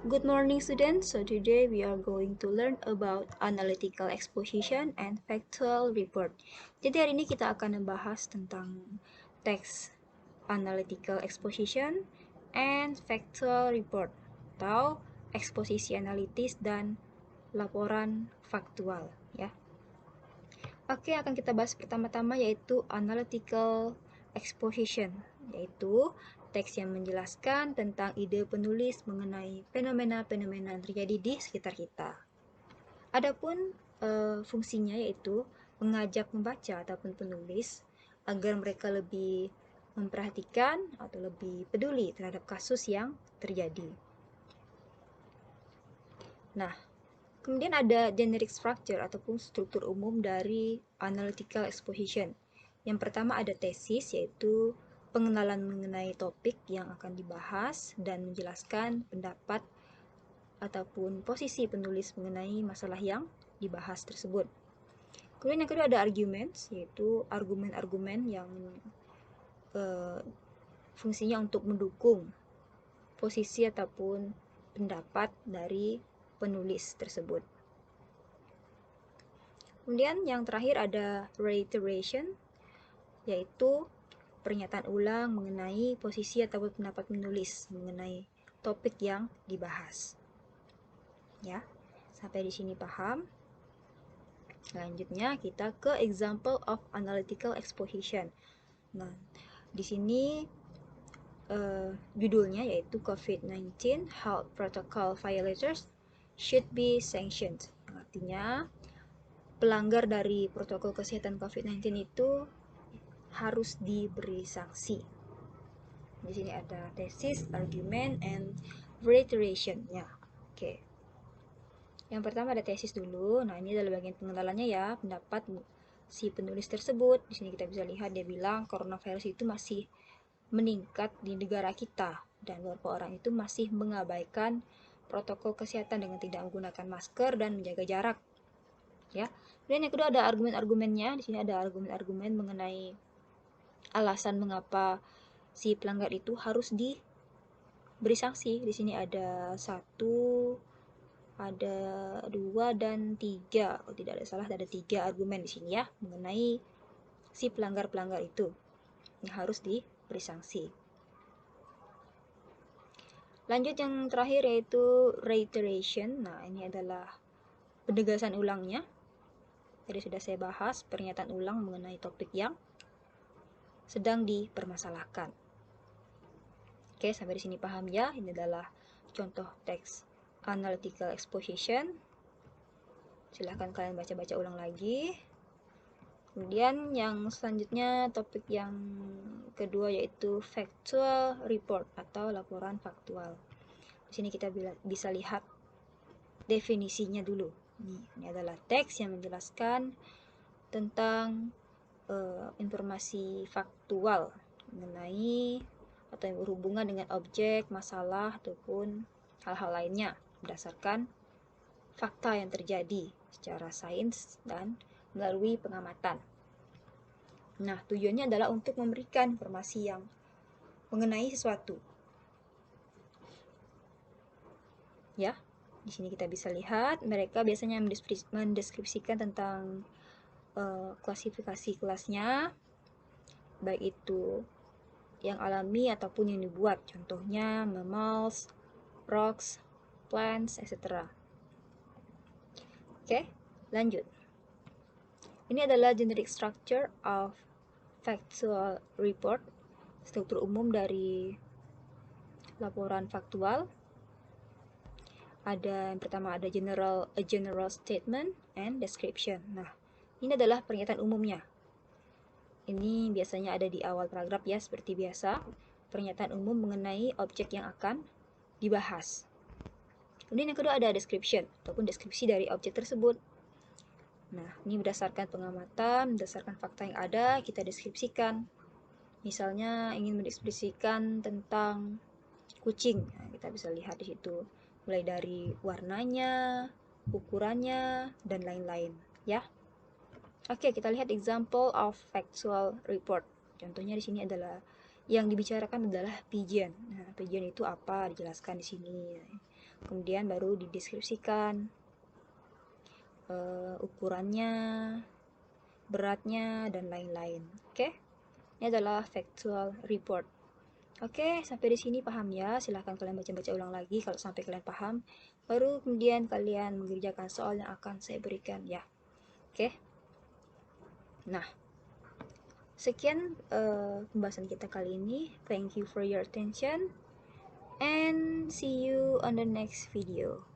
Good morning, students. So today we are going to learn about analytical exposition and factual report. Jadi hari ini kita akan membahas tentang teks analytical exposition and factual report atau eksposisi analitis dan laporan faktual, ya. Oke, akan kita bahas pertama-tama yaitu analytical exposition, yaitu teks yang menjelaskan tentang ide penulis mengenai fenomena-fenomena yang terjadi di sekitar kita. Adapun fungsinya yaitu mengajak membaca ataupun penulis agar mereka lebih memperhatikan atau lebih peduli terhadap kasus yang terjadi. Nah, kemudian ada generic structure ataupun struktur umum dari analytical exposition. Yang pertama ada tesis, yaitu pengenalan mengenai topik yang akan dibahas dan menjelaskan pendapat ataupun posisi penulis mengenai masalah yang dibahas tersebut. Kemudian yang kedua ada arguments, yaitu argumen-argumen yang fungsinya untuk mendukung posisi ataupun pendapat dari penulis tersebut. Kemudian yang terakhir ada reiteration, yaitu pernyataan ulang mengenai posisi ataupun pendapat penulis mengenai topik yang dibahas. Ya, sampai di sini paham? Selanjutnya kita ke example of analytical exposition. Nah, di sini judulnya yaitu COVID-19 Health Protocol Violators Should Be Sanctioned. Artinya, pelanggar dari protokol kesehatan COVID-19 itu harus diberi sanksi. Di sini ada tesis, argument, and reiteration. Ya, oke. Yang pertama ada tesis dulu. Nah, ini adalah bagian pengenalannya ya, pendapat si penulis tersebut. Di sini kita bisa lihat dia bilang coronavirus itu masih meningkat di negara kita dan beberapa orang itu masih mengabaikan protokol kesehatan dengan tidak menggunakan masker dan menjaga jarak. Ya. Kemudian yang kedua ada argumen-argumennya. Di sini ada argumen-argumen mengenai alasan mengapa si pelanggar itu harus diberi sanksi. Di sini ada 1, ada 2 dan 3. Kalau tidak ada salah ada 3 argumen di sini ya mengenai si pelanggar-pelanggar itu yang harus diberi sanksi. Lanjut yang terakhir yaitu reiteration. Nah, ini adalah penegasan ulangnya. Tadi sudah saya bahas pernyataan ulang mengenai topik yang sedang dipermasalahkan. Oke, sampai di sini paham ya? Ini adalah contoh teks analytical exposition. Silahkan kalian baca-baca ulang lagi. Kemudian yang selanjutnya topik yang kedua yaitu factual report atau laporan faktual. Di sini kita bisa lihat definisinya dulu. Ini adalah teks yang menjelaskan tentang informasi faktual mengenai atau yang berhubungan dengan objek, masalah, ataupun hal-hal lainnya berdasarkan fakta yang terjadi secara sains dan melalui pengamatan. Nah, tujuannya adalah untuk memberikan informasi yang mengenai sesuatu. Ya, di sini kita bisa lihat mereka biasanya mendeskripsikan tentang klasifikasi kelasnya, baik itu yang alami ataupun yang dibuat. Contohnya mammals, rocks, plants, etc. Oke, lanjut. Ini adalah generic structure of factual report, struktur umum dari laporan faktual. Ada yang pertama ada a general statement and description. Nah, ini adalah pernyataan umumnya. Ini biasanya ada di awal paragraf ya, seperti biasa. Pernyataan umum mengenai objek yang akan dibahas. Kemudian yang kedua ada description, ataupun deskripsi dari objek tersebut. Nah, ini berdasarkan pengamatan, berdasarkan fakta yang ada, kita deskripsikan. Misalnya ingin mendeskripsikan tentang kucing. Nah, kita bisa lihat di situ mulai dari warnanya, ukurannya, dan lain-lain, ya. Oke, kita lihat example of factual report. Contohnya di sini adalah yang dibicarakan adalah pigeon. Nah, pigeon itu apa? Dijelaskan di sini. kemudian baru dideskripsikan ukurannya, beratnya, dan lain-lain. Oke, ini adalah factual report. Oke, sampai di sini paham ya? Silahkan kalian baca-baca ulang lagi kalau sampai kalian paham. Baru kemudian kalian mengerjakan soal yang akan saya berikan ya. Oke. Nah, sekian pembahasan kita kali ini. Thank you for your attention and see you on the next video.